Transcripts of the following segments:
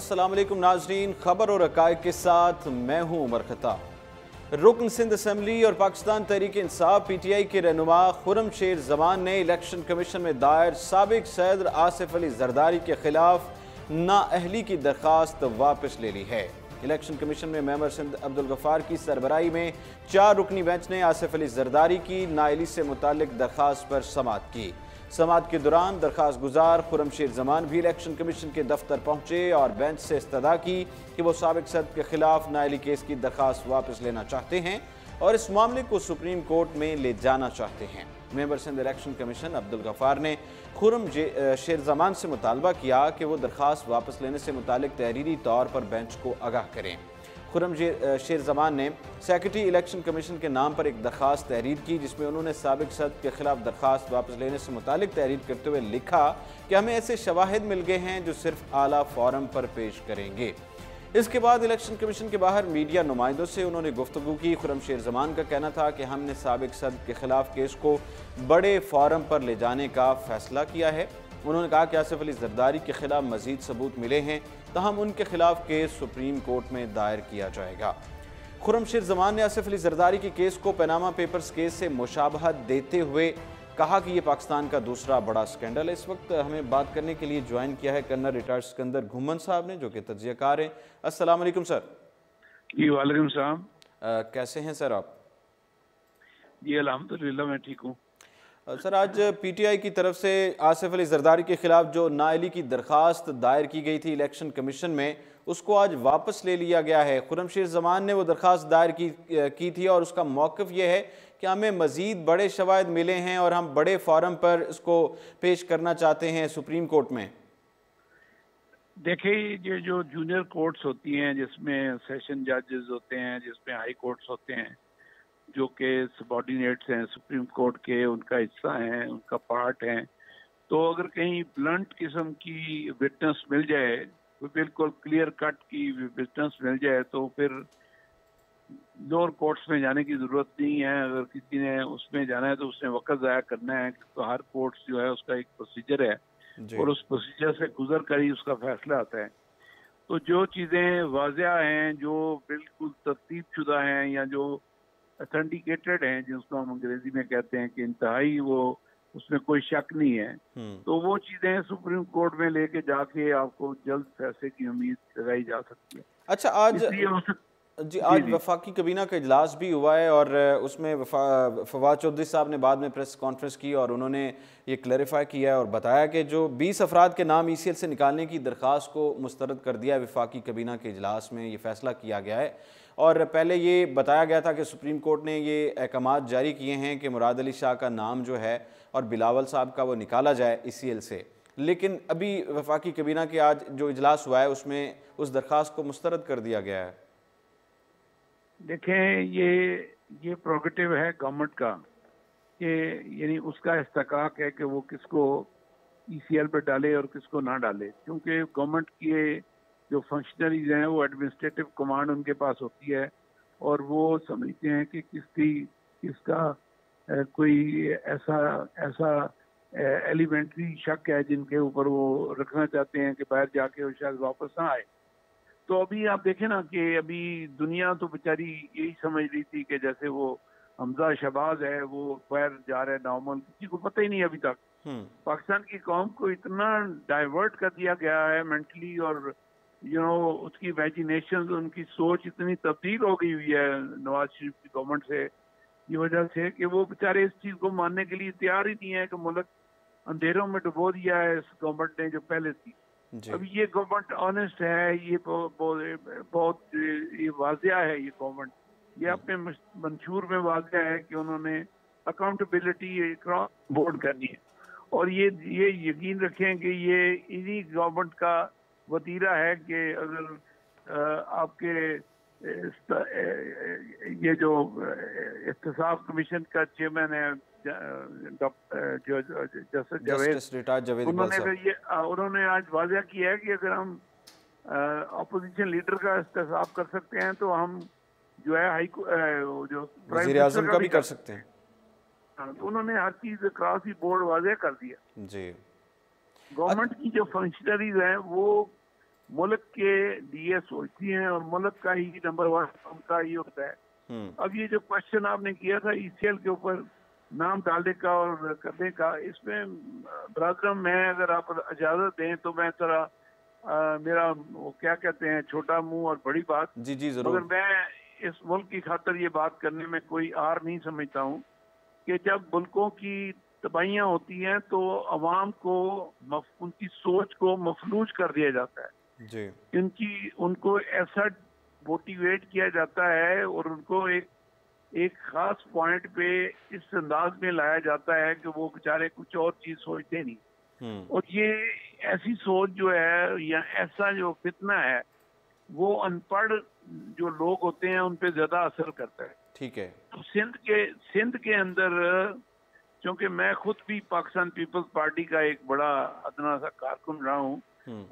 अस्सलाम वालेकुम नाजरीन, खबर और हक़ाइक़ के साथ मैं हूँ उमर खत्ताब। रुकन सिंध असम्बली और पाकिस्तान तहरीक इंसाफ PTI के रहनुमा खुर्रमशेर जमान ने इलेक्शन कमीशन में दायर साबिक सदर आसिफ अली जरदारी के खिलाफ नाअहली की दरख्वास्त वापस ले ली है। इलेक्शन कमीशन में मेंबर सिंध अब्दुल गफ्फार की सरबराही में 4 रुकनी बेंच ने आसिफ अली जरदारी की नाअहली से मुताल्लिक दरख्वास्त पर समाअत की। समाअत के दौरान दरख्वास्त गुजार खुर्रमशेर जमान भी इलेक्शन कमीशन के दफ्तर पहुंचे और बेंच से इस्तदा की कि वो साबिक सदर के खिलाफ नाअहली केस की दरख्वास्त वापस लेना चाहते हैं और इस मामले को सुप्रीम कोर्ट में ले जाना चाहते हैं। Member Sindh election commission Abdul Ghaffar ने खुर्रमशेर जमान से मुतालबा किया कि वो दरख्वास्त वापस लेने से मुतालिक तहरीरी तौर पर बेंच को आगाह करें। खुर्रमशेर जमान ने सेक्रेटरी इलेक्शन कमीशन के नाम पर एक दरख्वास्त तहरीर की, जिसमें उन्होंने साबिक सदर के खिलाफ दरख्वास्त वापस लेने से मुतालिक तहरीर करते हुए लिखा कि हमें ऐसे शवाहिद मिल गए हैं जो सिर्फ आला फोरम पर पेश करेंगे। इसके बाद इलेक्शन कमीशन के बाहर मीडिया नुमाइंदों से उन्होंने गुफ्तगू की। खुर्रमशेर जमान का कहना था कि हमने साबिक सदर के खिलाफ केस को बड़े फोरम पर ले जाने का फैसला किया है। उन्होंने कहा कि आसिफ अली जरदारी के खिलाफ मजीद सबूत मिले हैं, तहम उनके खिलाफ केस सुप्रीम कोर्ट में दायर किया जाएगा। खुर्रमशेर जमान ने आसिफ अली जरदारी के केस को पनामा पेपर्स केस से मुशाबहत देते हुए कहा कि यह पाकिस्तान का दूसरा बड़ा स्कैंडल है। इस वक्त हमें बात करने के लिए ज्वाइन किया है कर्नल रिटायर्ड सिकंदर घुमन साहब ने, जो कि तज्जियाकार हैं। अस्सलाम वालेकुम सर। जी वालेकुम सलाम। कैसे हैं सर आप? जी अल्हम्दुलिल्लाह मैं ठीक हूँ। सर, आज PTI की तरफ से आसिफ अली जरदारी के खिलाफ जो नाअहली की दरख्वास्त दायर की गई थी इलेक्शन कमीशन में, उसको आज वापस ले लिया गया है। खुर्रमशेर जमान ने वो दरख्वास्त दायर की थी और उसका मौक़िफ़ ये है कि हमें मज़ीद बड़े शवाहिद मिले हैं और हम बड़े फोरम पर इसको पेश करना चाहते हैं सुप्रीम कोर्ट में। देखिए, ये जो जूनियर कोर्ट्स होती हैं, जिसमें सेशन जजेस होते हैं, जिसमें हाई कोर्ट्स होते हैं, जो कि सबॉर्डिनेट्स हैं सुप्रीम कोर्ट के, उनका हिस्सा हैं, उनका पार्ट हैं, तो अगर कहीं ब्लंट किस्म की विटनेस मिल जाए, कोई बिल्कुल क्लियर कट की विटनेस मिल जाए, तो फिर लोअर कोर्ट्स में जाने की ज़रूरत नहीं है। अगर किसी ने उसमें जाना है तो उसने वक्त ज़ाया करना है। तो हर कोर्ट्स जो है उसका एक प्रोसीजर है और उस प्रोसीजर से गुजर कर ही उसका फैसला आता है। तो जो चीज़ें वाज़िया हैं, जो बिल्कुल तरतीब शुदा हैं या जो ऑथेंटिकेटेड हैं, जिसको हम अंग्रेजी में कहते हैं कि इंतहाई वो उसमें कोई शक नहीं है, तो वो चीज़ें सुप्रीम कोर्ट में लेके जाके आपको जल्द फैसले की उम्मीद लगाई जा सकती है। अच्छा, आज वफाकी कबीना का इजलास भी हुआ है और उसमें फवाद चौधरी साहब ने बाद में प्रेस कॉन्फ्रेंस की और उन्होंने ये क्लैरिफाई किया और बताया कि जो 20 अफराद के नाम ECL से निकालने की दरख्वास्त को मुस्तरद कर दिया है वफाकी कबीना के इजलास में, ये फैसला किया गया है। और पहले ये बताया गया था कि सुप्रीम कोर्ट ने ये अहकामात जारी किए हैं कि मुराद अली शाह का नाम जो है और बिलावल साहब का वो निकाला जाए ECL से, लेकिन अभी वफाकी कबीना के आज जो इजलास हुआ है उसमें उस दरख्वास्त को मुस्तरद कर दिया गया है। देखें, ये प्रोगेटिव है गवर्नमेंट का कि यानी उसका इस्तेकाक है कि वो किसको ECL पे डाले और किसको ना डाले, क्योंकि गवर्नमेंट की जो फंक्शनरीज हैं वो एडमिनिस्ट्रेटिव कमांड उनके पास होती है और वो समझते हैं कि किसका कोई ऐसा एलिमेंट्री शक है जिनके ऊपर वो रखना चाहते हैं कि बाहर जाके वो शायद वापस ना आए। तो अभी आप देखें ना कि अभी दुनिया तो बेचारी यही समझ रही थी कि जैसे वो हमजा शहबाज है वो बाहर जा रहा है नॉर्मल, किसी को पता ही नहीं अभी तक। पाकिस्तान की कौम को इतना डाइवर्ट कर दिया गया है मेंटली और उसकी इमेजिनेशन, उनकी सोच इतनी तब्दील हो गई हुई है नवाज शरीफ की गवर्नमेंट से, की वजह से कि वो बेचारे इस चीज़ को मानने के लिए तैयार ही नहीं है कि मुल्क अंधेरों में डुबो दिया है इस गवर्नमेंट ने जो पहले थी। अब ये गवर्नमेंट ऑनेस्ट है, ये बहुत ये वाजिया है, ये गवर्नमेंट ये अपने मंशूर में वाजिया है कि उन्होंने अकाउंटेबिलिटी क्रॉस बोर्ड करनी है और ये यकीन रखें कि ये इन्हीं गवर्नमेंट का वतीरा है कि अगर आपके ये जो एहतसाब कमीशन का चेयरमैन है उन्होंने आज वाज़िया किया है कि अगर हम अपोजिशन लीडर का एहतसाब कर सकते हैं तो हम जो है जो वज़ीर आज़म का भी कर सकते हैं। तो उन्होंने हर चीज़ क्रॉस ही बोर्ड वाज़िया कर दिया जी। गवर्नमेंट की जो फंक्शनरीज हैं वो मुल्क के लिए सोचती हैं और मुल्क का ही नंबर 1 उनका ही होता है। अब ये जो क्वेश्चन आपने किया था ईसीएल के ऊपर नाम डालने का और करने का, इसमें ब्रादरम मैं अगर आप इजाजत दें तो मैं जरा मेरा वो क्या कहते हैं छोटा मुंह और बड़ी बात, जी जी मगर जरूर। मैं इस मुल्क की खातिर ये बात करने में कोई आर नहीं समझता हूँ कि जब मुल्कों की तबाहियां होती हैं तो अवाम को उनकी सोच को मफलूज कर दिया जाता है जी। उनको ऐसा मोटिवेट किया जाता है और उनको एक खास पॉइंट पे इस अंदाज में लाया जाता है कि वो बेचारे कुछ और चीज सोचते नहीं। और ये ऐसी सोच जो है या ऐसा जो फितना है वो अनपढ़ जो लोग होते हैं उन पे ज्यादा असर करता है। ठीक है। तो सिंध के अंदर, क्योंकि मैं खुद भी पाकिस्तान पीपल्स पार्टी का एक बड़ा अदना सा कारकुन रहा हूँ,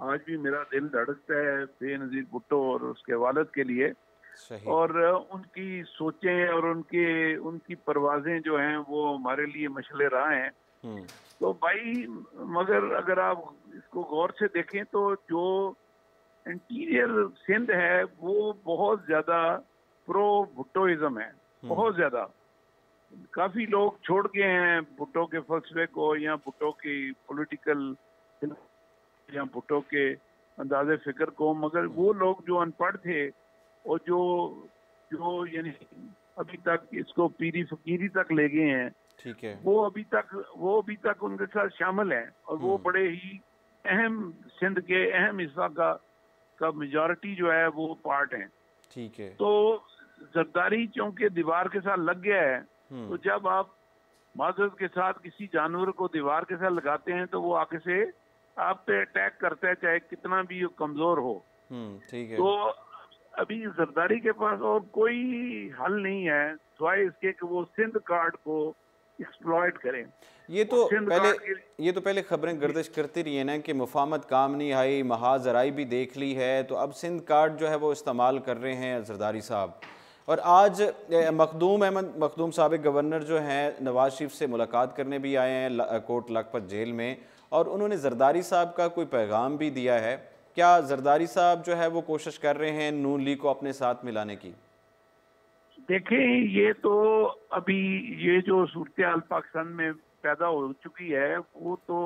आज भी मेरा दिल धड़कता है बेनजीर भुट्टो और उसके वालिद के लिए। सही। और उनकी सोचें और उनकी परवाजें जो हैं वो हमारे लिए मशले रहा हैं। तो भाई मगर अगर आप इसको गौर से देखें तो जो इंटीरियर सिंध है वो बहुत ज्यादा प्रो भुट्टोइज्म है, बहुत ज्यादा। काफी लोग छोड़ गए हैं भुट्टो के फलसफे को या भुट्टो की पॉलिटिकल या भुट्टो के अंदाजे फिक्र को, मगर वो लोग जो अनपढ़ थे और जो यानी अभी तक इसको पीरी फकीरी तक ले गए हैं, ठीक है, वो अभी तक उनके साथ शामिल हैं और वो बड़े ही अहम सिंध के अहम हिस्सा का मेजॉरिटी जो है वो पार्ट है। ठीक है। तो जरदारी चौंके दीवार के साथ लग गया है, तो जब आप माजरत के साथ किसी जानवर को दीवार के साथ लगाते हैं तो वो आगे से आप पे अटैक करता है चाहे कितना भी कमजोर हो। ठीक है। तो अभी जरदारी के पास और कोई हल नहीं है सिवाय इसके कि वो सिंध कार्ड को एक्सप्लॉइट करें। ये तो पहले खबरें गर्दिश करती रही है ना कि मुफाहमत काम नहीं आई, महाजराई भी देख ली है, तो अब सिंध कार्ड जो है वो इस्तेमाल कर रहे हैं जरदारी साहब। और आज मखदूम अहमद मखदूम साबिक गवर्नर जो हैं नवाज शरीफ से मुलाकात करने भी आए हैं कोट लखपत जेल में, और उन्होंने जरदारी साहब का कोई पैगाम भी दिया है। क्या जरदारी साहब जो है वो कोशिश कर रहे हैं नून लीग को अपने साथ मिलाने की? देखें, ये तो अभी ये जो सूरत हाल पाकिस्तान में पैदा हो चुकी है वो तो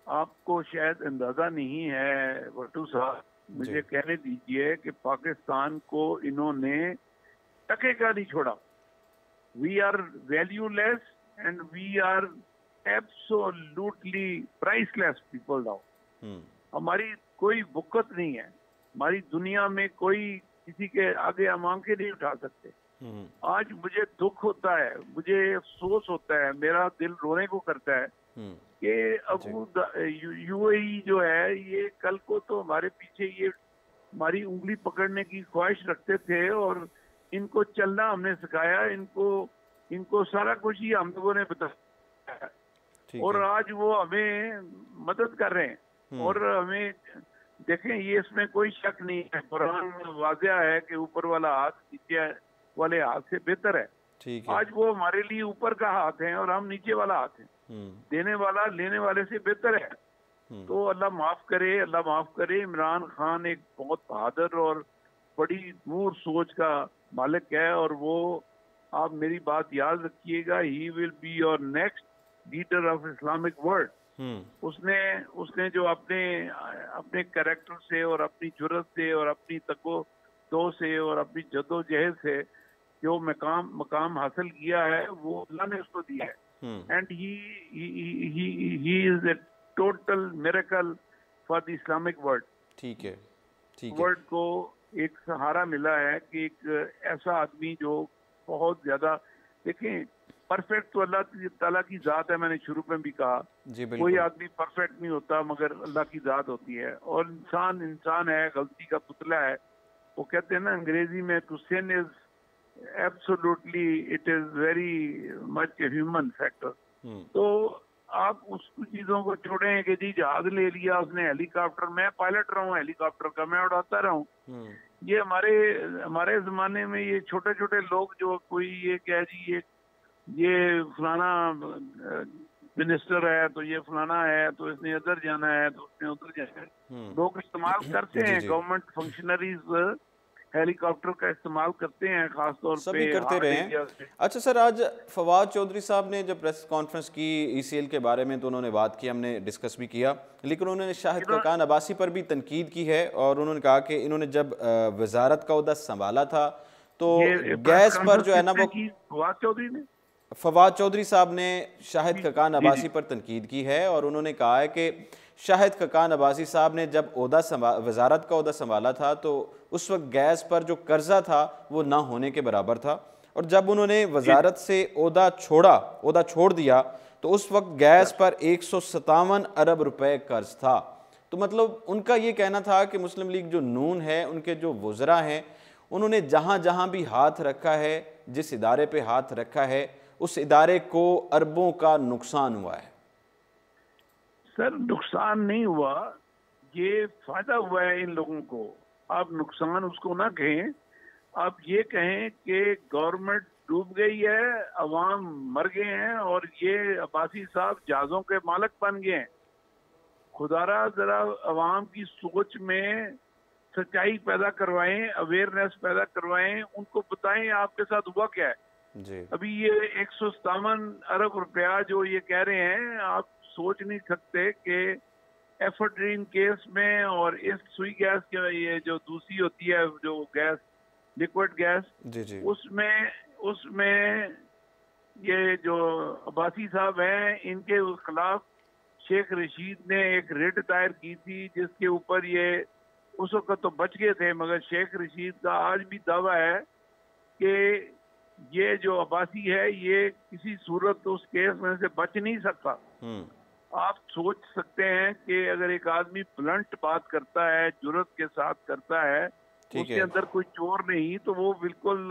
आपको शायद अंदाजा नहीं है भट्टू साहब। मुझे कहने दीजिए कि पाकिस्तान को इन्होंने टके का नहीं छोड़ा। We are valueless and we are absolutely priceless people now. हमारी कोई बुकत नहीं है, हमारी दुनिया में कोई किसी के आगे हम आंखें नहीं उठा सकते। आज मुझे दुख होता है, मुझे अफसोस होता है, मेरा दिल रोने को करता है कि यूएई जो है ये कल को तो हमारे पीछे ये हमारी उंगली पकड़ने की ख्वाहिश रखते थे और इनको चलना हमने सिखाया, इनको सारा कुछ ही हम लोगों ने बताया और आज वो हमें मदद कर रहे हैं। और हमें देखें, ये इसमें कोई शक नहीं है, कुरान में वाज़िया है कि ऊपर वाला हाथ नीचे वाले हाथ से बेहतर है। आज वो हमारे लिए ऊपर का हाथ है और हम नीचे वाला हाथ है। देने वाला लेने वाले से बेहतर है। तो अल्लाह माफ करे। इमरान खान एक बहुत बहादुर और बड़ी दूर सोच का मालिक है और वो, आप मेरी बात याद रखिएगा, he will be your next leader of Islamic world. उसने जो अपने कैरेक्टर से और अपनी जुर्रत से और अपनी तको से और अपनी जद्दोजहद से जो मकाम हासिल किया है वो अल्लाह ने उसको दिया है। And he is a total miracle for the Islamic world. ठीक है। वर्ल्ड को एक सहारा मिला है कि एक ऐसा आदमी जो बहुत ज्यादा, देखें, परफेक्ट तो अल्लाह ताला की जात है। मैंने शुरू में भी कहा कोई आदमी परफेक्ट नहीं होता मगर अल्लाह की जात होती है और इंसान है, गलती का पुतला है। वो कहते हैं ना अंग्रेजी में, to sin is absolutely, it is very much human factor. तो आप उस चीजों को छोड़ें कि जी जहाज ले लिया उसने, हेलीकॉप्टर, मैं पायलट रहा हूँ हेलीकॉप्टर का, मैं उड़ाता रहा हूँ। ये हमारे जमाने में ये छोटे छोटे लोग जो कोई ये कह जी ये फलाना मिनिस्टर है तो ये फलाना है तो इसने इधर जाना है तो उसने उधर जाना है। लोग इस्तेमाल करते जी हैं, जी, गवर्नमेंट फंक्शनरीज हेलीकॉप्टर का इस्तेमाल करते हैं खासतौर सभी पे करते हार्ड रहे एरिया हैं। से। अच्छा सर, आज फवाद चौधरी साहब ने जब प्रेस कॉन्फ्रेंस की ईसीएल के बारे में, तो उन्होंने बात की, हमने डिस्कस भी किया, लेकिन उन्होंने शाहिद इन्होंने खकान अब्बासी पर भी तनकीद की है और उन्होंने कहा कि इन्होंने जब वजारत का ओहदा संभाला था तो ये प्रेस गैस पर कॉन्फ्रेंस जो है ना किसने वो, की? फवाद चौधरी ने? फवाद चौधरी साहब ने शाहिद जी खकान जी जी। अब्बासी पर तनकीद की है और उन्होंने कहा है कि शाहिद खकान अब्बासी साहब ने जब वजारत का ओहदा संभाला था तो उस वक्त गैस पर जो कर्जा था वो ना होने के बराबर था, और जब उन्होंने जी वजारत से ओहदा छोड़ दिया तो उस वक्त गैस पर 157 अरब रुपए कर्ज था। तो मतलब उनका ये कहना था कि मुस्लिम लीग जो नून है, उनके जो वज़रा हैं, उन्होंने जहाँ जहाँ भी हाथ रखा है, जिस इदारे पे हाथ रखा है, उस इदारे को अरबों का नुकसान हुआ है। सर, नुकसान नहीं हुआ, ये फायदा हुआ है इन लोगों को। आप नुकसान उसको ना कहें, आप ये कहें कि गवर्नमेंट डूब गई है, अवाम मर गए हैं और ये अब्बासी साहब जहाजों के मालिक बन गए हैं। खुदारा जरा अवाम की सोच में सच्चाई पैदा करवाएं, अवेयरनेस पैदा करवाएं, उनको बताएं आपके साथ हुआ क्या है। जी अभी ये 157 अरब रुपया जो ये कह रहे हैं, आप सोच नहीं सकते कि एफेड्रीन केस में और इस सुई गैस के, ये जो दूसरी होती है जो गैस, लिक्विड गैस, जी जी उसमें उसमें ये जो अब्बासी साहब हैं, इनके खिलाफ शेख रशीद ने एक रिट दायर की थी जिसके ऊपर ये उस वक्त तो बच गए थे, मगर शेख रशीद का आज भी दावा है कि ये जो अब्बासी है ये किसी सूरत उस केस में से बच नहीं सकता। आप सोच सकते हैं कि अगर एक आदमी ब्लंट बात करता है, जुर्रत के साथ करता है, ठीक उसके है। अंदर कोई चोर नहीं, तो वो बिल्कुल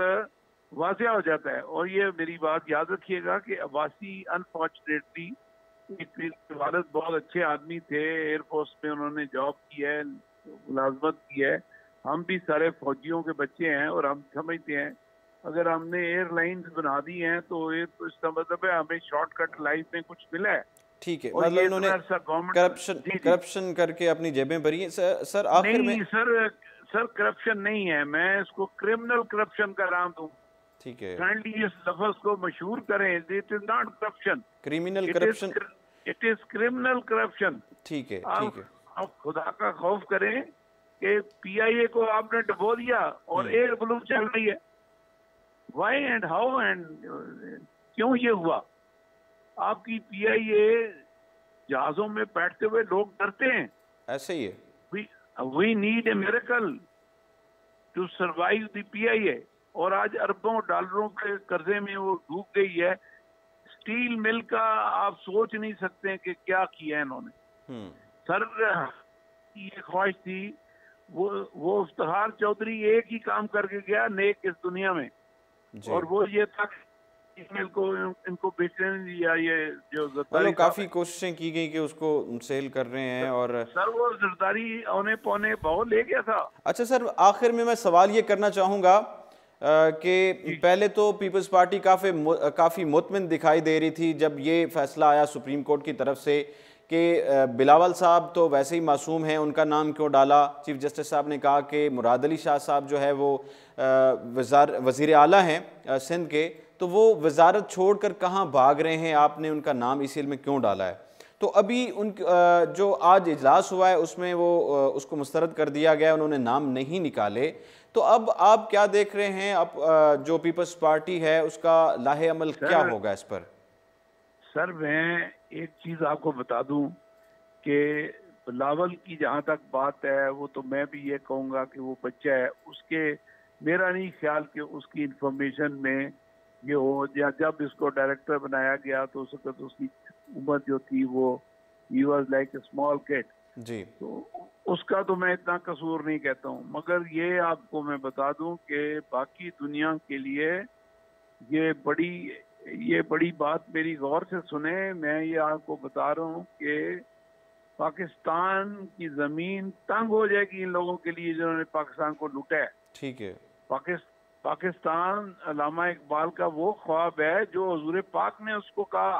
वाज़ेह हो जाता है। और ये मेरी बात याद रखिएगा कि अब्बासी अनफॉर्चुनेटली, एक वालिद बहुत अच्छे आदमी थे, एयरफोर्स में उन्होंने जॉब की है, मुलाजमत की है। हम भी सारे फौजियों के बच्चे हैं और हम समझते हैं अगर हमने एयरलाइंस बना दी हैं तो ये तो इसका मतलब है हमें शॉर्टकट लाइफ में कुछ मिला है। ठीक है, और मतलब ये इन्होंने इतना सा गवर्नमेंट। करप्शन जी जी। करप्शन करके अपनी जेबें भरी हैं। सर आखिर में, नहीं सर, सर करप्शन नहीं है, मैं इसको क्रिमिनल करप्शन का नाम दूं। ठीक है, काइंडली इस लफ्ज को मशहूर करें। It is not corruption, criminal it corruption. Is criminal corruption. ठीक है, ठीक है। आप खुदा का खौफ करें कि पीआईए को आपने डबो दिया और एयर बलून चल रही है। वाई एंड हाउ एंड क्यों ये हुआ? आपकी पीआईए जहाजों में बैठते हुए लोग डरते हैं। ऐसे ही है। We need a miracle to survive the PIA. और आज अरबों डॉलरों के कर्जे में वो डूब गई है। स्टील मिल का आप सोच नहीं सकते कि क्या किया है इन्होंने। सर, ये ख्वाहिश थी, वो इफ्तिखार चौधरी एक ही काम करके गया नेक इस दुनिया में, और वो ये था ईमेल को इनको बेचने नहीं दिया। ये जो मतलब काफी कोशिशें की गई कि उसको सेल कर रहे हैं। और सर वो जरदारी औने पौने बहुत ले गया था। अच्छा सर, आखिर में मैं सवाल ये करना चाहूँगा कि पहले तो पीपल्स पार्टी काफ़ी मुतमिन दिखाई दे रही थी जब ये फैसला आया सुप्रीम कोर्ट की तरफ से कि बिलावल साहब तो वैसे ही मासूम हैं, उनका नाम क्यों डाला। चीफ जस्टिस साहब ने कहा कि मुराद अली शाह साहब जो है वो वज़ीर आला हैं सिंध के, तो वो वजारत छोड़कर कहाँ भाग रहे हैं, आपने उनका नाम ईसीएल में क्यों डाला है। तो अभी उन जो आज इजलास हुआ है उसमें वो उसको मुस्तरद कर दिया गया, उन्होंने नाम नहीं निकाले। तो अब आप क्या देख रहे हैं, अब जो पीपल्स पार्टी है उसका लाहे अमल क्या होगा इस पर? सर मैं एक चीज आपको बता दूं कि बिलावल की जहां तक बात है, वो तो मैं भी ये कहूंगा कि वो बच्चा है, उसके मेरा नहीं ख्याल कि उसकी इंफॉर्मेशन में ये हो। या जब इसको डायरेक्टर बनाया गया तो उस वक्त उसकी उम्र जो थी वो ही was like a small kid जी। तो उसका तो मैं इतना कसूर नहीं कहता हूँ। मगर ये आपको मैं बता दूं कि बाकी दुनिया के लिए ये बड़ी बात, मेरी गौर से सुने। मैं ये आपको बता रहा हूँ कि पाकिस्तान की जमीन तंग हो जाएगी इन लोगों के लिए जिन्होंने पाकिस्तान को लूटा है। ठीक है। पाकिस्तान अल्लामा इकबाल का वो ख्वाब है जो हुजूर पाक ने उसको कहा।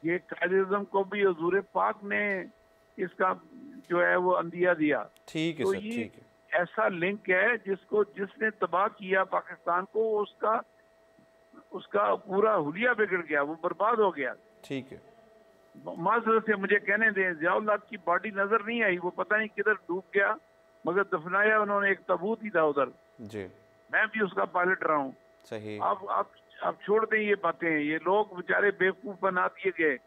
ये कायदे-ए-आज़म को भी हुज़ूर पाक ने इसका जो है वो अंदिया दिया। ठीक है तो सर, ये ठीक है। ऐसा लिंक है जिसने तबाह किया पाकिस्तान को, उसका पूरा हुलिया बिगड़ गया, वो बर्बाद हो गया। ठीक है। माजरत से मुझे कहने दें, ज़ियाउल हक की बॉडी नजर नहीं आई, वो पता नहीं किधर डूब गया, मगर दफनाया उन्होंने एक ताबूत ही था उधर। जी। मैं भी उसका पायलट रहा हूँ। सही। अब छोड़ दें ये बातें, ये लोग बेचारे बेवकूफ बना दिए गए।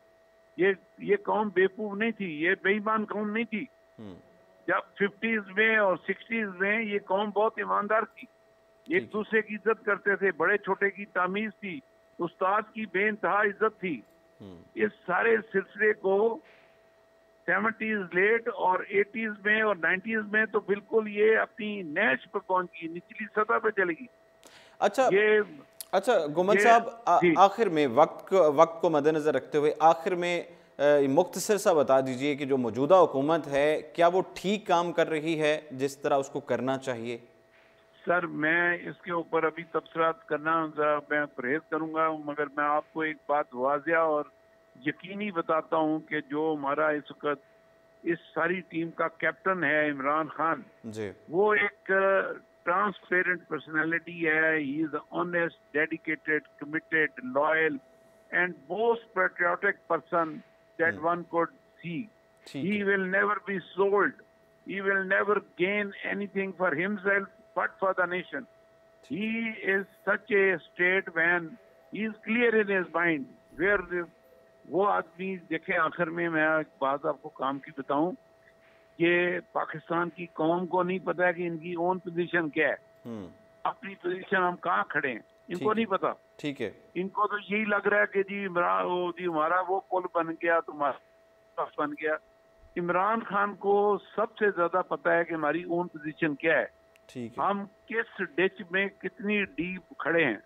ये कौम बेवकूफ नहीं थी, ये बेईमान कौम नहीं थी। जब 50s में और 60s में ये कौम बहुत ईमानदार थी, एक दूसरे की इज्जत करते थे, बड़े छोटे की तामीज थी, उस्ताद की बेइंतहा इज्जत थी। इस सारे सिलसिले को 70s लेट और 80s में और 90s में तो बिल्कुल ये अपनी नैश पर पहुंच गई, निचली सतह पे चली गई। अच्छा गुमन साहब, आखिर में वक्त को मद्देनजर रखते हुए आखिर में मुख्तसर सा बता दीजिए कि जो मौजूदा हुकूमत है क्या वो ठीक काम कर रही है जिस तरह उसको करना चाहिए? सर मैं इसके ऊपर अभी तबसरात करना मैं परहेज करूंगा, मगर मैं आपको एक बात वाज़िया और यकीनी बताता हूं कि जो हमारा इस वक्त इस सारी टीम का कैप्टन है इमरान खान जी, वो एक ट्रांसपेरेंट पर्सनालिटी है। He is honest, dedicated, committed, loyal and most patriotic person that one could see. He will never be sold. He will never gain anything for himself but for the nation. He is such a straight man. He is clear in his mind. वो आदमी देखे, आखिर में मैं एक बात आपको काम की बताऊं, ये पाकिस्तान की कौम को नहीं पता है कि इनकी ओन पोजीशन क्या है, अपनी पोजीशन हम कहाँ खड़े हैं, इनको नहीं पता। ठीक है। इनको तो यही लग रहा है कि जी हमारा वो पुल बन गया, तुम्हारा बन गया। इमरान खान को सबसे ज्यादा पता है कि हमारी ओन पोजीशन क्या है, ठीक है, हम किस डिच में कितनी डीप खड़े हैं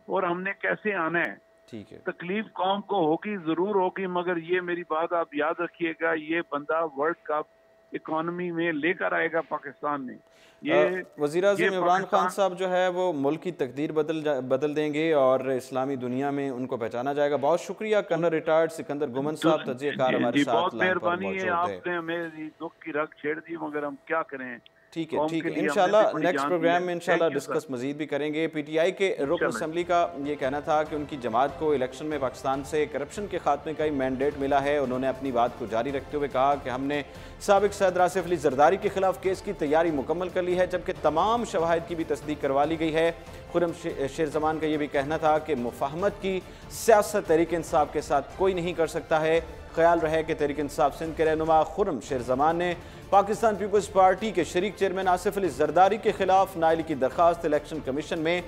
और हमने कैसे आना है। ठीक है। तकलीफ कौम को होगी, जरूर होगी, मगर ये मेरी बात आप याद रखिएगा, ये बंदा वर्ल्ड कप इकोनॉमी में लेकर आएगा पाकिस्तान में। ये वज़ीर-ए-आज़म इमरान खान साहब जो है वो मुल्क की तकदीर बदल देंगे और इस्लामी दुनिया में उनको पहचाना जाएगा। बहुत शुक्रिया कर्नल रिटायर्ड सिकंदर गुमन साहब, तज्ज़ियाकार हमारे साथ। बहुत मेहरबानी है, आपने मेरी दुख की रग छेड़ दी, मगर हम क्या करें। ठीक है, ठीक है। इंशाल्लाह नेक्स्ट प्रोग्राम में इंशाल्लाह डिस्कस मजीद भी करेंगे। पीटीआई के रुकन असेंबली का ये कहना था कि उनकी जमात को इलेक्शन में पाकिस्तान से करप्शन के खात्मे का ही मैंडेट मिला है। उन्होंने अपनी बात को जारी रखते हुए कहा कि हमने साबिक सदर आसिफ अली जरदारी के खिलाफ केस की तैयारी मुकम्मल कर ली है, जबकि तमाम शवाहिद की भी तस्दीक करवा ली गई है। खुर्रम शेर जमान का ये भी कहना था कि मुफाहमत की सियासत तहरीक इंसाफ के साथ कोई नहीं कर सकता है। ख्याल रहे कि तहरीक इंसाफ सिंध के रहनुमा खुर्रम शेर जमान ने पाकिस्तान पीपल्स पार्टी के शरीक चेयरमैन आसिफ अली जरदारी के खिलाफ नाइली की दरखास्त इलेक्शन कमीशन में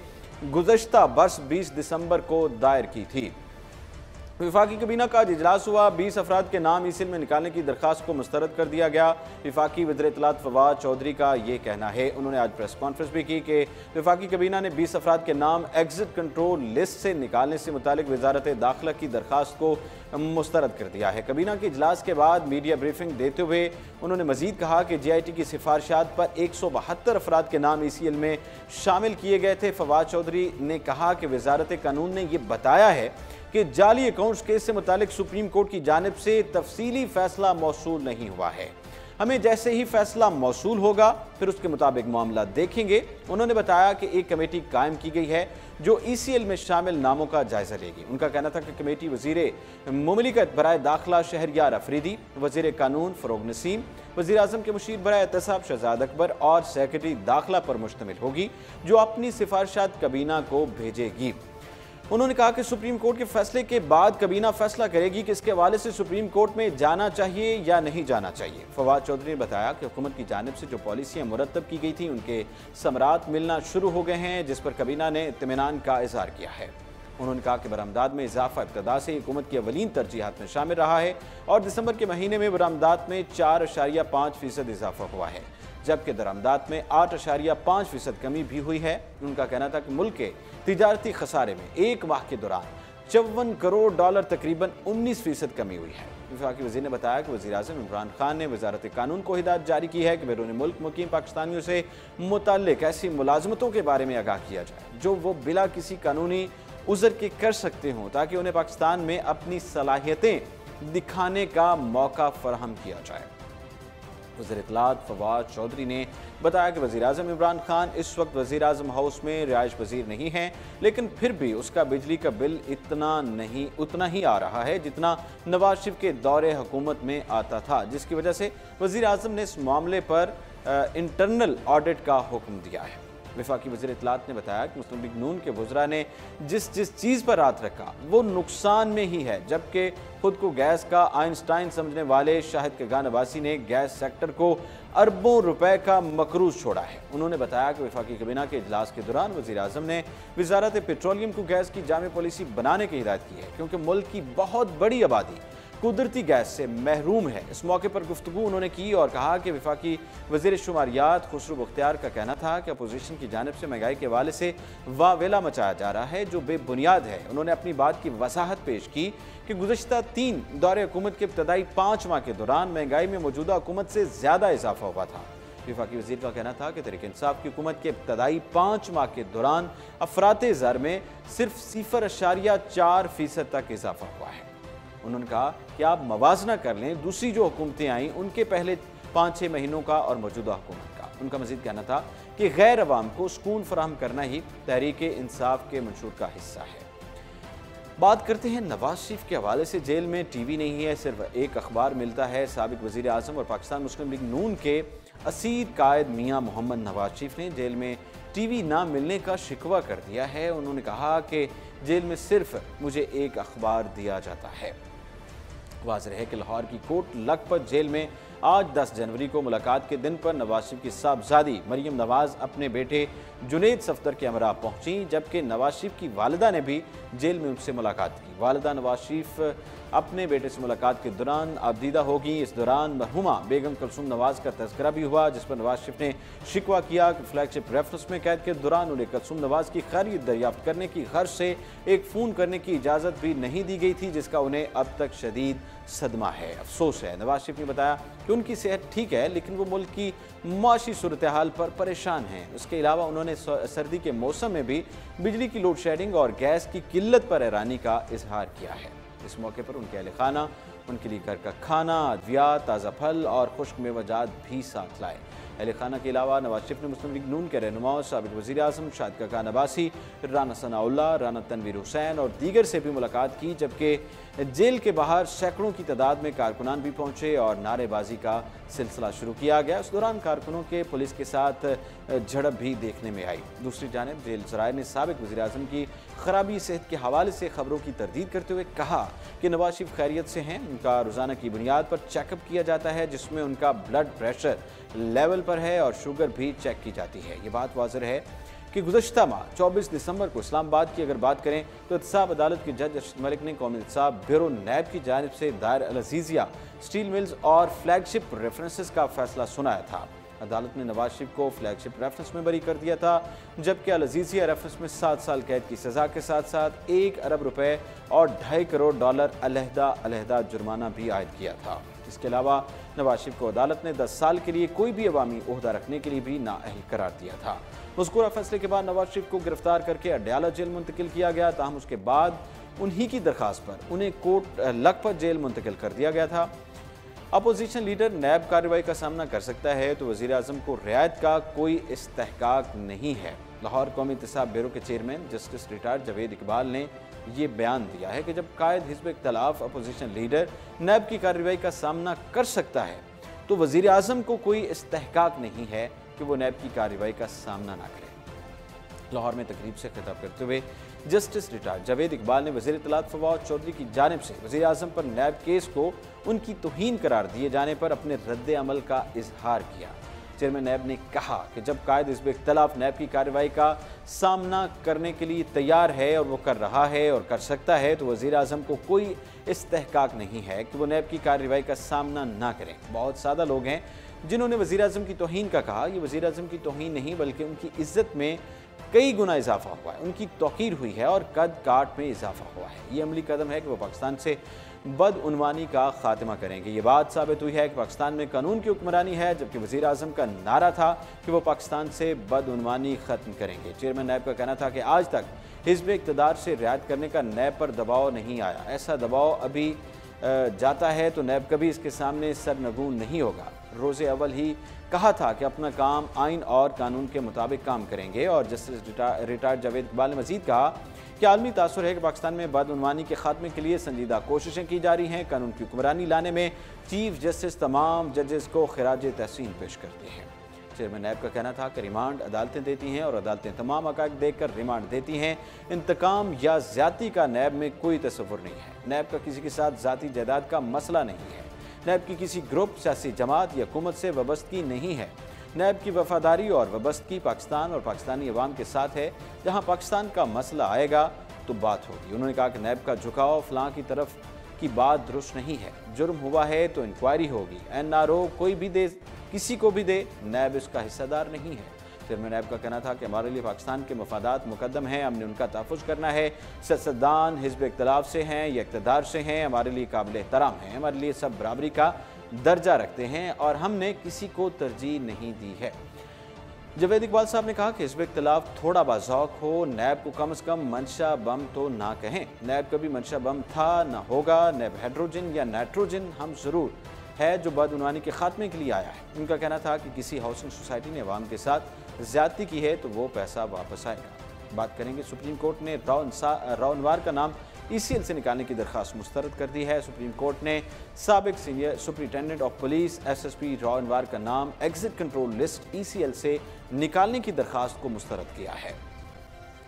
गुज़श्ता बरस 20 दिसंबर को दायर की थी। विफाकी कबीना का इजलास हुआ, 20 अफराद के नाम ईसीएल में निकालने की दरखास्त को मुस्तरद कर दिया गया। विफाकी वज़ीर इत्तलात फवाद चौधरी का ये कहना है, उन्होंने आज प्रेस कॉन्फ्रेंस भी की कि विफाकी कबीना ने 20 अफराद के नाम एग्जिट कंट्रोल लिस्ट से निकालने से मुतालिक वजारत दाखिला की दरखास्त को मुस्तरद कर दिया है। कबीना के इजलास के बाद मीडिया ब्रीफिंग देते हुए उन्होंने मजीद कहा कि GIT की सिफारिशात पर 172 अफराद के नाम ECL में शामिल किए गए थे। फवाद चौधरी ने कहा कि वजारत कानून ने यह बताया है कि जाली अकाउंट्स केस से मुतालिक सुप्रीम कोर्ट की जानिब से तफसीली फैसला मौसूल नहीं हुआ है। हमें जैसे ही फैसला मौसूल होगा फिर उसके मुताबिक मामला देखेंगे। उन्होंने बताया कि एक कमेटी कायम की गई है जो ECL में शामिल नामों का जायजा लेगी। उनका कहना था कि कमेटी वजीर मुमलिकत बराए दाखिला शहरियार अफरीदी, वजीर कानून फरोग नसीम, वजीर आजम के मुशीर बराए एहतसाब शहजाद अकबर और सेक्रेटरी दाखिला पर मुश्तमिल होगी, जो अपनी सिफारिशात कबीना को भेजेगी। उन्होंने कहा कि सुप्रीम कोर्ट के फैसले के बाद कबीना फैसला करेगी कि इसके हवाले से सुप्रीम कोर्ट में जाना चाहिए या नहीं जाना चाहिए। फवाद चौधरी ने बताया कि हुकूमत की जानिब से जो पॉलिसियाँ मुरतब की गई थी उनके समरात मिलना शुरू हो गए हैं, जिस पर कबीना ने इत्मीनान का इजहार किया है। उन्होंने कहा कि बरामदात में इजाफा इब्तदा से हुकूमत की अवलीन तरजीहात में शामिल रहा है और दिसंबर के महीने में बरामदात में 4.5% इजाफा हुआ है, जबकि दरामदात में 8.5% कमी भी हुई है। उनका कहना था कि मुल्क के तिजारती खसारे में एक माह के दौरान $54 करोड़ तकरीबन 19% कमी हुई है। वफाकी वज़ीर ने बताया कि वज़ीर आज़म इमरान खान ने वजारत कानून को हिदायत जारी की है कि बैरून मुल्क मुकीम पाकिस्तानियों से मुतल्लिक ऐसी मुलाजमतों के बारे में आगाह किया जाए जो वो बिला किसी कानूनी उजर के कर सकते हों ताकि उन्हें पाकिस्तान में अपनी सलाहियतें दिखाने का मौका फराहम किया जाए। वज़ीर इत्तलात फवाद चौधरी ने बताया कि वज़ीर-ए-आज़म इमरान खान इस वक्त वज़ीर-ए-आज़म हाउस में रिहाइश पज़ीर नहीं हैं, लेकिन फिर भी उसका बिजली का बिल उतना ही आ रहा है जितना नवाज शरीफ के दौरे हुकूमत में आता था, जिसकी वजह से वज़ीर-ए-आज़म ने इस मामले पर इंटरनल ऑडिट का हुक्म दिया है। वफाकी वज़ीर इत्तलात ने बताया कि मुस्लिम लीग नून के वज़रा ने जिस चीज़ पर हाथ रखा वो नुकसान में ही है, जबकि खुद को गैस का आइंस्टाइन समझने वाले शाहिद कगान अब्बासी ने गैस सेक्टर को अरबों रुपए का मकरूज छोड़ा है। उन्होंने बताया कि वफाकी कैबिनेट के इजलास के दौरान वज़ीर-ए-आज़म ने वज़ारत पेट्रोलियम को गैस की जामे पॉलिसी बनाने की हिदायत की है, क्योंकि मुल्क की बहुत बड़ी आबादी कुदरती गैस से महरूम है। इस मौके पर गुफ्तगू उन्होंने की और कहा कि वफाकी वज़ीर शुमारियात खुसरो बख्तियार का कहना था कि अपोजिशन की जानिब से महंगाई के हवाले से वावेला मचाया जा रहा है जो बेबुनियाद है। उन्होंने अपनी बात की वजाहत पेश की कि गुज़श्ता 3 दौरे हुकूमत के इब्तदाई 5 माह के दौरान महंगाई में मौजूदा हुकूमत से ज़्यादा इजाफा हुआ था। वफाकी वज़ीर का कहना था कि तहरीक इंसाफ की हुकूमत के इब्तदाई 5 माह के दौरान अफराते ज़र में सिर्फ 0.4% तक इजाफा हुआ है। उन्होंने कहा कि आप मवाजना कर लें दूसरी जो हुकूमतें आईं उनके पहले 5-6 महीनों का और मौजूदा हुकूमत का। उनका मजीद कहना था कि गैर अवाम को सुकून फराहम करना ही तहरीक इंसाफ के मंशूर का हिस्सा है। बात करते हैं नवाज शरीफ के हवाले से। जेल में टीवी नहीं है, सिर्फ एक अखबार मिलता है। साबिक वज़ीर आज़म और पाकिस्तान मुस्लिम लीग नून के असीर कायद मियाँ मोहम्मद नवाज शरीफ ने जेल में टीवी ना मिलने का शिकवा कर दिया है। उन्होंने कहा कि जेल में सिर्फ मुझे एक अखबार दिया जाता है। वाज़ेह है कि लाहौर की कोट लखपत जेल में आज 10 जनवरी को मुलाकात के दिन पर नवाज शरीफ की साहबजादी मरियम नवाज अपने बेटे जुनैद सफदर के हमरा पहुंची, जबकि नवाज शरीफ की वालिदा ने भी जेल में उनसे मुलाकात की। वालिदा नवाज शरीफ अपने बेटे से मुलाकात के दौरान आबदीदा होगी। इस दौरान मरहुमा बेगम कुलसूम नवाज का तज़किरा भी हुआ, जिस पर नवाज शरीफ ने शिकवा किया कि फ्लैगशिप रेफरेंस में कैद के दौरान उन्हें कुलसूम नवाज की खैरियत दरियाफ्त करने की गर्ज से एक फ़ोन करने की इजाज़त भी नहीं दी गई थी, जिसका उन्हें अब तक शदीद सदमा है, अफसोस है। नवाज शरीफ ने बताया कि उनकी सेहत ठीक है, लेकिन वो मुल्क की माशी सूरत हाल पर परेशान हैं। उसके अलावा उन्होंने सर्दी के मौसम में भी बिजली की लोड शेडिंग और गैस की किल्लत पर हैरानी का इजहार किया है। इस मौके पर उनके अहले खाना उनके लिए घर का खाना, अद्वियात, ताज़ा फल और खुश्क मेवाजात भी साथ लाए। अहले खाना के अलावा नवाज शरीफ ने मुस्लिम लीग नून के रहनुमाओं साबिक वज़ीर आज़म शाहिद कगान अब्बासी, राना सनाउल्लाह, राना तनवीर हुसैन और दीगर से भी मुलाकात की, जबकि जेल के बाहर सैकड़ों की तादाद में कारकुनान भी पहुंचे और नारेबाजी का सिलसिला शुरू किया गया। इस दौरान कारकुनों के पुलिस के साथ झड़प भी देखने में आई। दूसरी जानिब जेल सराय ने साबिक वज़ीर आज़म की खराबी सेहत के हवाले से खबरों की तरदीद करते हुए कहा कि नवाज शरीफ खैरियत से हैं। उनका रोज़ाना की बुनियाद पर चेकअप किया जाता है, जिसमें उनका ब्लड प्रेशर लेवल पर है और शुगर भी चेक की जाती है। ये बात वाज़ेह है कि गुज़श्ता माह 24 दिसंबर को इस्लामाबाद की अगर बात करें तो एहतसाब अदालत के जज अर्शद मलिक ने कौमी एहतसाब ब्यूरो नैब की जानिब से दायर अल-अज़ीज़िया स्टील मिल्स और फ्लैगशिप रेफरेंसेस का फैसला सुनाया था। अदालत ने नवाज शरीफ को फ्लैगशिप रेफरेंस में बरी कर दिया था, जबकि अल-अज़ीज़िया रेफरेंस में 7 साल कैद की सज़ा के साथ साथ 1 अरब रुपए और $2.5 करोड़ अलहदा जुर्माना भी आयद किया था। इसके अलावा नवाज शरीफ को अदालत ने 10 साल के लिए कोई भी अवामी ओहदा रखने के लिए भी नाअहल करार दिया था। मज़कूरा फैसले के बाद नवाज शरीफ को गिरफ्तार करके अडयाला जेल मुंतकिल किया गया, ताहम उसके बाद उन्हीं की दरखास्त पर उन्हें कोट लखपत जेल मुंतकिल कर दिया गया था। अपोजिशन लीडर नैब कार्रवाई का सामना कर सकता है तो वज़ीर आज़म को रियायत का कोई इस्तेहकाक नहीं है। लाहौर कौमी एहतसाब ब्यूरो के chairman justice retired Javed Iqbal ने ये बयान दिया है कि जब कायद हिज़्ब इख्तिलाफ अपोजिशन लीडर नैब की कार्रवाई का सामना कर सकता है तो वज़ीर आज़म को कोई इस्तेहकाक नहीं है कि वो नैब की कार्रवाई का सामना ना करें। लाहौर में तकरीब से खिताब करते हुए जस्टिस रिटायर्ड जावेद इकबाल ने वज़ीर इत्तलात फवाद चौधरी की जानिब से वज़ीर आज़म पर नैब केस को उनकी तौहीन करार दिए जाने पर अपने रद्द अमल का इजहार किया। चेयरमैन नैब ने कहा कि जब कायद हिज़्ब इख्तिलाफ नैब की कार्रवाई का सामना करने के लिए तैयार है और वो कर रहा है और कर सकता है तो वज़ीर आज़म को कोई इस्तेहकाक नहीं है कि वो नैब की कार्रवाई का सामना ना करें। बहुत सादा लोग हैं जिन्होंने वज़ीर आज़म की तौहीन का कहा। ये वज़ीर आज़म की तौहीन नहीं बल्कि उनकी इज़्ज़त में कई गुना इजाफा हुआ है, उनकी तौकीर हुई है और कद काट में इजाफा हुआ है। ये अमली कदम है कि वो पाकिस्तान से बदउनवानी का खात्मा करेंगे। ये बात साबित हुई है कि पाकिस्तान में कानून की हुक्मरानी है, जबकि वज़ीर आज़म का नारा था कि वो पाकिस्तान से बदउनवानी ख़त्म करेंगे। चेयरमैन नैब का कहना था कि आज तक हिज़्ब इक़्तिदार से रियायत करने का नैब पर दबाव नहीं आया। ऐसा दबाव अभी जाता है तो नैब कभी इसके सामने सरनगू नहीं होगा। रोज़े अव्वल ही कहा था कि अपना काम आइन और कानून के मुताबिक काम करेंगे। और जस्टिस रिटायर्ड जावेद इकबाल ने मज़ीद कहा कि आलमी तासुर है कि पाकिस्तान में बदउनवानी के खात्मे के लिए संजीदा कोशिशें की जा रही हैं। कानून की हुक्मरानी लाने में चीफ जस्टिस तमाम जजेस को खिराज तहसीन पेश करते हैं। चेयरमैन नैब का कहना था कि रिमांड अदालतें देती हैं और अदालतें तमाम हक़ाइक़ देखकर रिमांड देती हैं। इंतकाम या ज़्यादती का नैब में कोई तसव्वुर नहीं है। नैब का किसी के साथ ज़ाती जायदाद का मसला नहीं है। नैब की किसी ग्रुप, सियासी जमात या हुकूमत से वाबस्तगी नहीं है। नैब की वफादारी और वाबस्तगी पाकिस्तान और पाकिस्तानी अवाम के साथ है। जहाँ पाकिस्तान का मसला आएगा तो बात होगी। उन्होंने कहा कि नैब का झुकाव फलां की तरफ की बात दुरुस्त नहीं है। जुर्म हुआ है तो इंक्वायरी होगी। NRO कोई भी दे, किसी को भी दे, नैब इसका हिस्सेदार नहीं है। चेयरमैन नैब का कहना था कि हमारे लिए पाकिस्तान के मफादात मुकद्दम हैं, हमने उनका तहफ़्फ़ुज़ करना है। सियासतदान हिज़्ब इख्तिलाफ से हैं या इक़्तिदार से हैं, हमारे लिए काबिल एहतराम हैं। हमारे लिए सब बराबरी का दर्जा रखते हैं और हमने किसी को तरजीह नहीं दी है। जावेद इकबाल साहब ने कहा कि हिज़्ब इख्तिलाफ थोड़ा बाज़ौक़ हो, नैब को कम से कम मंशा बम तो ना कहें। नैब कभी मंशा बम था ना होगा। नैब हाइड्रोजन या नाइट्रोजन हम ज़रूर है जो बदउनवानी के खात्मे के लिए आया है। उनका कहना था कि किसी हाउसिंग सोसाइटी ने अवाम के साथ ज़्यादती की है तो वो पैसा वापस आएगा। बात करेंगे, सुप्रीम कोर्ट ने रॉनवार का नाम ECL से निकालने की दरख्वास्त मुस्तरद कर दी है। सुप्रीम कोर्ट ने साबिक senior superintendent of police SSP रॉनवार का नाम एग्जिट कंट्रोल लिस्ट ECL से निकालने की दरख्वास्त को मुस्तरद किया है।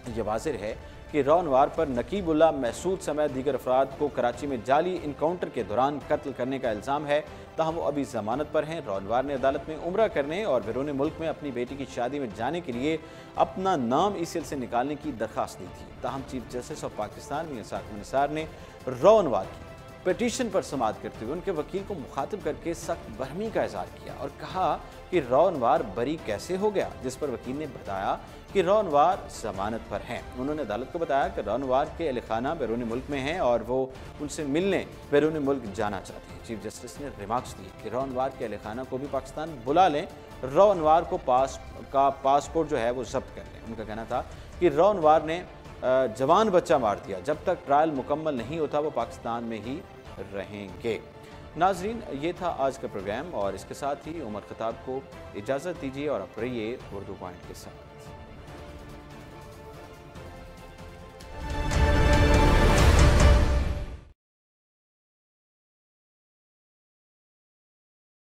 यह वाज़ेह है कि रॉनवार पर नकीबुल्लाह महसूद समेत दीगर अफराद को कराची में जाली इनकाउंटर के दौरान कत्ल करने का इल्ज़ाम है, ताहम वो अभी ज़मानत पर हैं। रॉनवार ने अदालत में उम्रा करने और बैरून मुल्क में अपनी बेटी की शादी में जाने के लिए अपना नाम ECL से निकालने की दरख्वास्त दी थी। ताहम चीफ जस्टिस ऑफ पाकिस्तान मियां साकिब निसार ने रॉनवार की पिटीशन पर समाअत करते हुए उनके वकील को मुखातिब करके सख्त बरहमी का इज़हार किया और कहा कि रॉनवार बरी कैसे हो गया, जिस पर वकील ने बताया कि रॉनवार जमानत पर हैं। उन्होंने अदालत को बताया कि रॉनवार के अहल खाना बैरून मुल्क में हैं और वो उनसे मिलने बैरून मुल्क जाना चाहते हैं। चीफ जस्टिस ने रिमार्क्स दिए कि रॉनवार के अहल खाना को भी पाकिस्तान बुला लें, रॉनवार को पासपोर्ट जो है वो जब्त कर लें। उनका कहना था कि रॉनवार ने जवान बच्चा मार दिया, जब तक ट्रायल मुकम्मल नहीं होता वो पाकिस्तान में ही रहेंगे। नाजरीन, ये था आज का प्रोग्राम और इसके साथ ही उमर खताब को इजाज़त दीजिए और आप रहिए उर्दू पॉइंट के साथ।